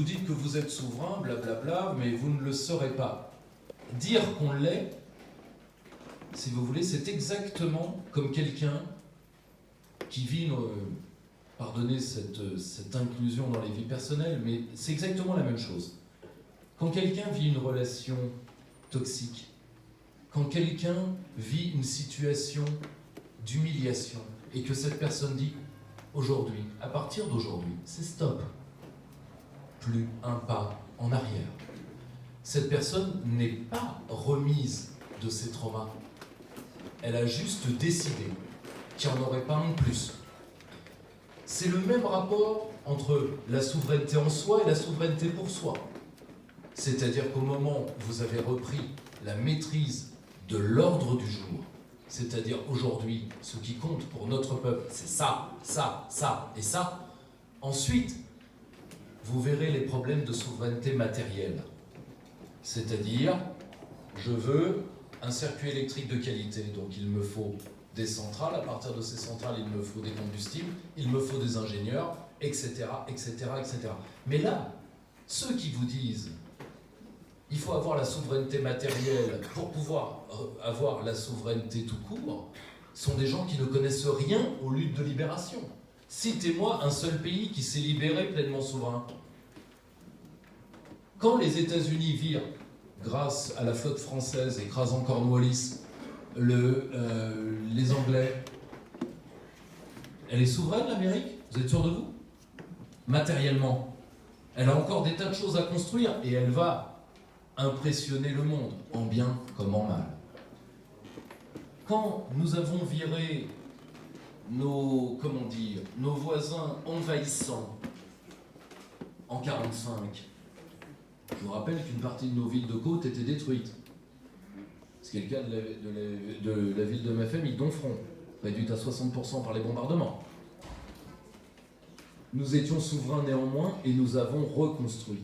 Vous dites que vous êtes souverain, blablabla, mais vous ne le serez pas. Dire qu'on l'est, si vous voulez, c'est exactement comme quelqu'un qui vit, pardonnez cette inclusion dans les vies personnelles, mais c'est exactement la même chose. Quand quelqu'un vit une relation toxique, quand quelqu'un vit une situation d'humiliation, et que cette personne dit, aujourd'hui, à partir d'aujourd'hui, c'est stop. Plus un pas en arrière. Cette personne n'est pas remise de ses traumas. Elle a juste décidé qu'il n'y en aurait pas un de plus. C'est le même rapport entre la souveraineté en soi et la souveraineté pour soi. C'est-à-dire qu'au moment où vous avez repris la maîtrise de l'ordre du jour, c'est-à-dire aujourd'hui, ce qui compte pour notre peuple, c'est ça, ça, ça et ça, ensuite, vous verrez les problèmes de souveraineté matérielle. C'est-à-dire, je veux un circuit électrique de qualité, donc il me faut des centrales, à partir de ces centrales, il me faut des combustibles, il me faut des ingénieurs, etc., etc., etc. Mais là, ceux qui vous disent il faut avoir la souveraineté matérielle pour pouvoir avoir la souveraineté tout court, sont des gens qui ne connaissent rien aux luttes de libération. Citez-moi un seul pays qui s'est libéré pleinement souverain. Quand les États-Unis virent, grâce à la flotte française écrasant Cornwallis, les Anglais, elle est souveraine, l'Amérique? Vous êtes sûr de vous? Matériellement. Elle a encore des tas de choses à construire et elle va impressionner le monde, en bien comme en mal. Quand nous avons viré nos voisins envahissants en 1945, je vous rappelle qu'une partie de nos villes de côte était détruite. Ce qui est le cas de la ville de ma famille, Domfront, réduite à 60% par les bombardements. Nous étions souverains néanmoins et nous avons reconstruit.